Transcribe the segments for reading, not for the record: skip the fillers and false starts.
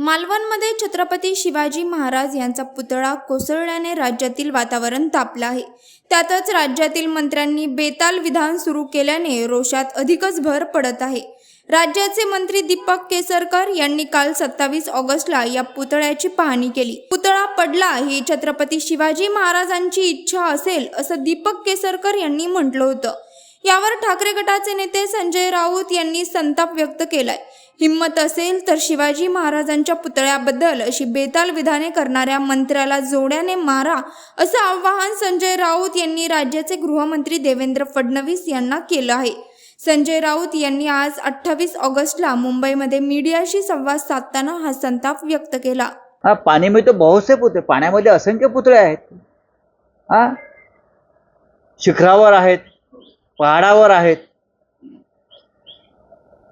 मालवणमध्ये छत्रपती शिवाजी महाराज यांचा पुतळा कोसळल्याने राज्यातील वातावरण तापलं आहे. त्यातच राज्यातील मंत्र्यांनी बेताल विधान सुरू केल्याने रोषात अधिकच भर पडत आहे. राज्याचे मंत्री दीपक केसरकर यांनी काल 27 ऑगस्टला या पुतळ्याची पाहणी केली. पुतळा पडला ही छत्रपती शिवाजी महाराजांची इच्छा असेल असं दीपक केसरकर यांनी म्हटलं होतं. यावर ठाकरे गटाचे नेते संजय राऊत यांनी संताप व्यक्त केलाय. हिम्मत असेल तर शिवाजी महाराजांच्या पुतळ्याबद्दल अशी बेताल विधाने करणाऱ्या मंत्र्याला जोड्याने मारा असं आवाहन संजय राऊत यांनी राज्याचे गृहमंत्री देवेंद्र फडणवीस यांना केलं आहे. संजय राऊत यांनी आज 28 ऑगस्टला मुंबईमध्ये मीडियाशी संवाद साधताना हा संताप व्यक्त केला. पानी में तो बहुत से पुतळे, पाण्यामध्ये असंख्य पुतळे आहेत. शिखरावर आहेत, पहाडावर आहेत,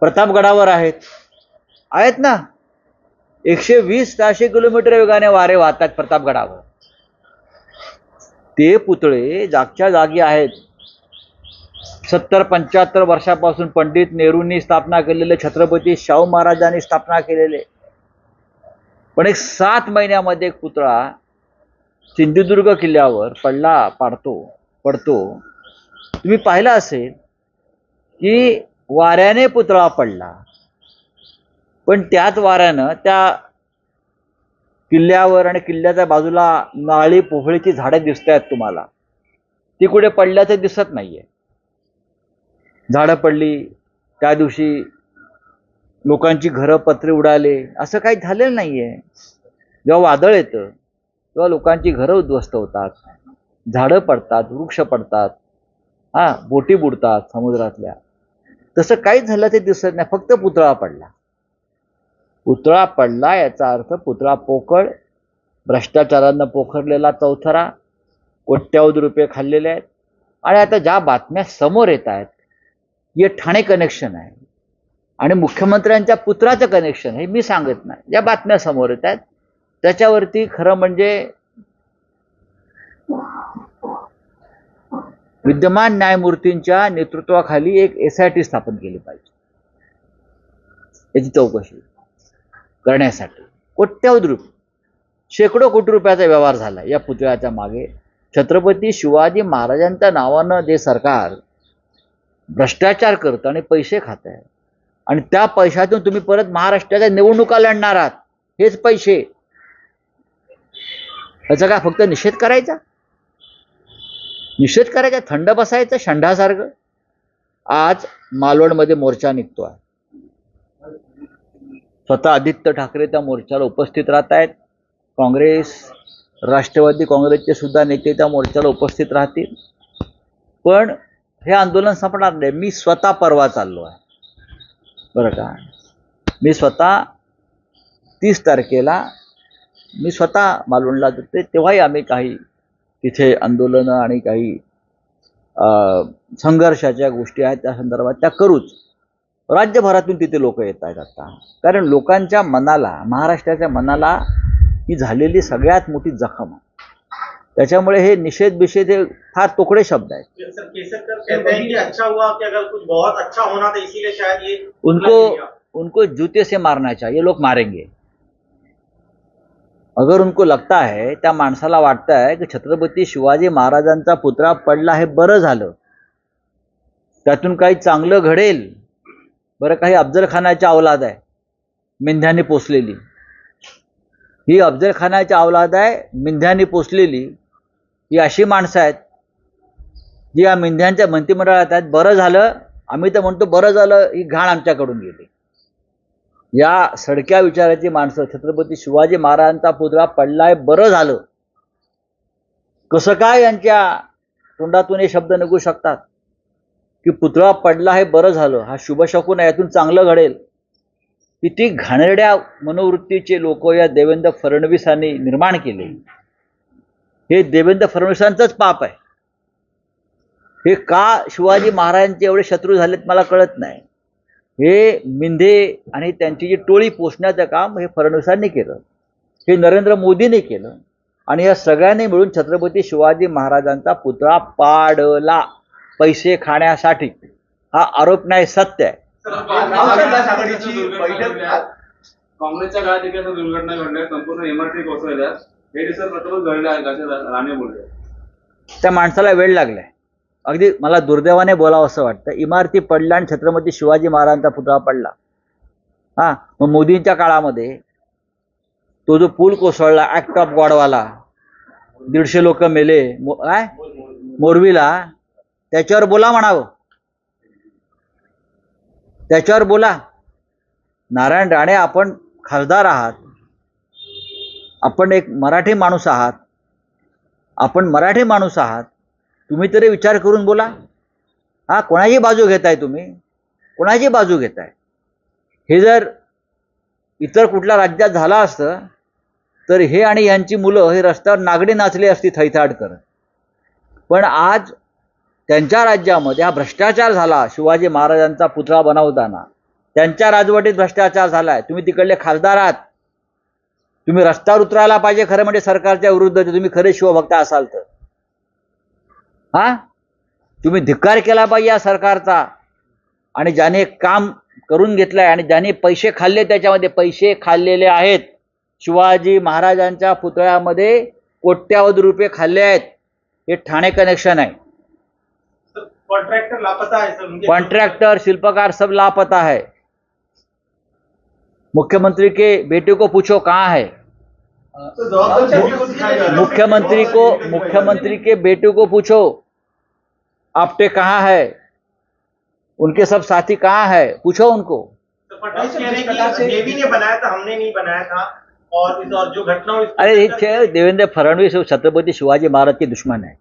प्रतापगडावर आहेत ना. 120-400 किलोमीटर वेगाने वारे वाहतात प्रतापगडावर. ते पुतळे जागच्या जागी आहेत. 70-75 वर्षापासून पंडित नेहरूंनी स्थापना केलेले, छत्रपती शाहू महाराजांनी स्थापना केलेले. पण एक 7 महिन्यामध्ये एक पुतळा सिंधुदुर्ग किल्ल्यावर पडतो. तुम्ही पाहिलं असेल की वाऱ्याने पुतळा पडला, पण त्याच वाऱ्यानं त्या किल्ल्यावर आणि किल्ल्याच्या बाजूला नारळी पोफळीची झाडे दिसत आहेत तुम्हाला. ती कुठे पडल्याचं दिसत नाहीये. झाडं पडली त्या दिवशी, लोकांची घरं पत्रे उडाले, असं काही झालेलं नाहीये. जेव्हा वादळ येतं तेव्हा लोकांची घरं उद्ध्वस्त होतात, झाडं पडतात, वृक्ष पडतात, बोटी बुडतात समुद्रातल्या. तसं काहीच झालं ते दिसत नाही. फक्त पुतळा पडला याचा अर्थ पुतळा पोकळ, भ्रष्टाचारानं पोखरलेला चौथरा, कोट्यावधी रुपये खाल्लेले आहेत. आणि आता ज्या बातम्या समोर येत आहेत, हे ठाणे कनेक्शन आहे आणि मुख्यमंत्र्यांच्या पुत्राचं कनेक्शन आहे, मी सांगत नाही. ज्या बातम्या समोर येत आहेत त्याच्यावरती खरं म्हणजे विद्यमान न्यायमूर्तींच्या नेतृत्वाखाली एक SIT स्थापन केली पाहिजे. याची चौकशी करण्यासाठी कोट्यावधी रुपये, शेकडो कोटी रुपयाचा व्यवहार झाला या पुतळ्याच्या मागे. छत्रपती शिवाजी महाराजांच्या नावानं जे सरकार भ्रष्टाचार करतं आणि पैसे खात आहे, आणि त्या पैशातून तुम्ही परत महाराष्ट्राच्या निवडणुका लढणार आहात. हेच पैसे, याचा काय फक्त निषेध करायचा, थंड बसायचं शंढासारखं. आज मालवणमध्ये मोर्चा निघतोय. स्वतः आदित्य ठाकरे त्या मोर्चाला उपस्थित राहत आहेत. काँग्रेस, राष्ट्रवादी काँग्रेसचे सुद्धा नेते त्या मोर्चाला उपस्थित राहतील. पण हे आंदोलन संपणार नाही. मी स्वतः परवा चाललो आहे बरं का. मी स्वतः 30 तारखेला मी स्वतः मालवणला जाते. तेव्हाही आम्ही काही तिथे आंदोलनं आणि काही संघर्षाच्या गोष्टी आहेत त्या संदर्भात त्या करूच. राज्यभरातून तिथे लोक येत आहेत आता. कारण लोकांच्या मनाला, महाराष्ट्राच्या मनाला ही झालेली सगळ्यात मोठी जखम आहे. त्याच्यामुळे हे निषेध बिषेध हे फार तोकडे शब्द आहेत. उनको जूते से मारना चाहिए, लोग मारेंगे. अगर उनको लगता है, त्या माणसाला वाटतं आहे की छत्रपती शिवाजी महाराजांचा पुतळा पडला हे बरं झालं, त्यातून काही चांगलं घडेल. बरं, काही अफजलखानाची औलाद आहे मेंढ्याने पोसलेली. ही अफजलखानाची औलाद आहे मेंढ्याने पोसलेली. ही अशी माणसं आहेत जी या मेंढ्यांच्या मंत्रिमंडळात आहेत. बरं झालं, आम्ही तर म्हणतो बरं झालं ही घाण आमच्याकडून गेली. या सडक्या विचाराची माणसं छत्रपती शिवाजी महाराजांचा पुतळा पडलाय बरं झालं, कसं काय यांच्या तोंडातून हे शब्द निघू शकतात की पुतळा पडला हे बरं झालं, हा शुभशकुन आहे, यातून चांगलं घडेल. किती घाणेरड्या मनोवृत्तीचे लोक या देवेंद्र फडणवीसांनी निर्माण केले. हे देवेंद्र फडणवीसांचंच पाप आहे. हे का शिवाजी महाराजांचे एवढे शत्रू झालेत मला कळत नाही. हे मिंधे आणि त्यांची जी टोळी पोषण्याचं काम हे फडणवीसांनी केलं, हे नरेंद्र मोदींनी केलं, आणि या सगळ्यांनी मिळून छत्रपती शिवाजी महाराजांचा पुतळा पाडला पैसे खाण्यासाठी. हा आरोप नाही, सत्य आहे. काँग्रेसच्या काळात देखील असं दुर्घटना घडल्या, संपूर्ण इमारती कोसळल्या. हे दिवसात प्रथमच घडलं आहे असं राणे बोलले. त्या माणसाला वेळ लागलाय. अगदी मला दुर्दैवाने बोलावं असं वाटतं. इमारती पडल्या आणि छत्रपती शिवाजी महाराजांचा पुतळा पडला. हा, मग मोदींच्या काळामध्ये तो जो पूल कोसळला ऍक्ट ऑफ गॉडवाला, 150 लोक मेले काय मोरबीला, त्याच्यावर बोला म्हणावं, त्याच्यावर बोला. नारायण राणे, आपण खासदार आहात, आपण एक मराठी माणूस आहात, आपण मराठी माणूस आहात, तुम्ही तरी विचार करून बोला. हा, कोणाची बाजू घेताय तुम्ही? कोणाची बाजू घेताय? हे जर इतर कुठल्या राज्यात झालं असतं तर हे आणि यांची मुलं हे रस्त्यावर नागडी नाचली असती थैथाड करत. पण आज त्यांच्या राज्यामध्ये हा भ्रष्टाचार झाला. शिवाजी महाराजांचा पुतळा बनवताना त्यांच्या राजवटीत भ्रष्टाचार झालाय. तुम्ही तिकडले खासदार आहात, तुम्ही रस्त्यावर उतरायला पाहिजे खरं म्हणजे सरकारच्या विरुद्ध, तुम्ही खरे शिवभक्त असाल तर. हा, तुम्ही धिक्कार केला पाहिजे या सरकारचा. आणि ज्याने काम करून घेतलंय आणि ज्याने पैसे खाल्ले, त्याच्यामध्ये पैसे खाल्लेले आहेत. शिवाजी महाराजांच्या पुतळ्यामध्ये कोट्यावधी रुपये खाल्ले आहेत. हे ठाणे कनेक्शन आहे. कॉन्ट्रॅक्टर लापता है सर. कॉन्ट्रैक्टर, शिल्पकार सब लापता है. मुख्यमंत्री के बेटे को पूछो कहाँ है. मुख्यमंत्री के बेटे को पूछो आपटे कहाँ है, उनके सब साथी कहाँ है, पूछो उनको. देवी ने बनाया था, हमने नहीं बनाया था. और जो घटना हुई, अरे देवेंद्र फडणवीस छत्रपति शिवाजी महाराज के दुश्मन है.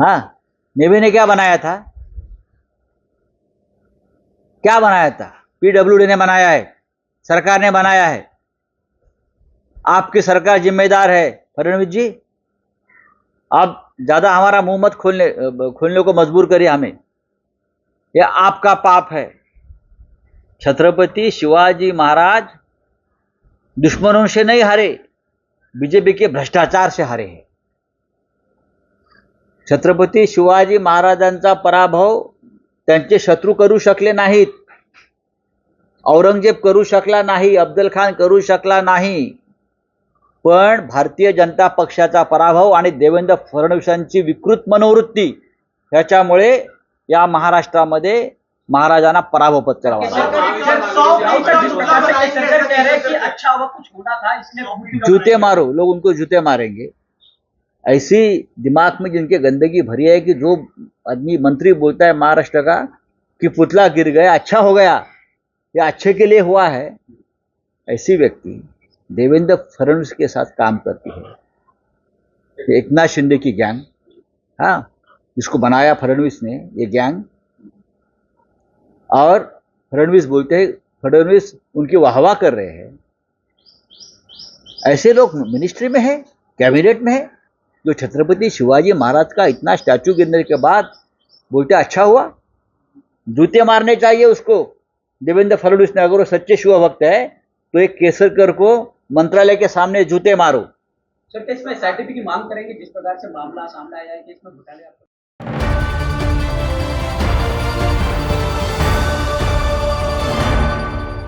हाँ, नेवी ने क्या बनाया था? क्या बनाया था? पीडब्ल्यूडी ने बनाया है, सरकार ने बनाया है. आपकी सरकार जिम्मेदार है फडणवीस जी. आप ज्यादा हमारा मुंह मत खोलने को मजबूर करिए हमें. यह आपका पाप है. छत्रपति शिवाजी महाराज दुश्मनों से नहीं हारे, बीजेपी के भ्रष्टाचार से हारे हैं. छत्रपती शिवाजी महाराजांचा पराभव त्यांचे शत्रू करू शकले नाहीत. औरंगजेब करू शकला नाही, अफजल खान करू शकला नाही. पण भारतीय जनता पक्षाचा पराभव आणि देवेंद्र फडणवीसांची विकृत मनोवृत्ती याच्यामुळे या महाराष्ट्रामध्ये महाराजांना पराभव पत्करावा लागला. जूते मारो, लोग उनको जूते मारेंगे. ऐसी दिमाग में जिनके गंदगी भरी है कि जो आदमी मंत्री बोलता है महाराष्ट्र का कि पुतला गिर गया अच्छा हो गया, ये अच्छे के लिए हुआ है, ऐसी व्यक्ति देवेंद्र फडणवीस के साथ काम करती है. एकनाथ शिंदे की गैंग, हाँ, जिसको बनाया फडणवीस ने, ये गैंग. और फडणवीस बोलते हैं, फडणवीस उनकी वाहवाह कर रहे हैं. ऐसे लोग मिनिस्ट्री में है, कैबिनेट में है, जो छत्रपति शिवाजी महाराज का इतना स्टैचू गिरने के बाद बोलते अच्छा हुआ. जूते मारने चाहिए उसको देवेंद्र फडणवीस ने. अगर वो सच्चे शिवभक्त है तो एक केसरकर को मंत्रालय के सामने जूते मारो. सर, इसमें एसआईटी की मांग करेंगे जिस प्रकार से मामला सामने आया है कि इसमें घोटाले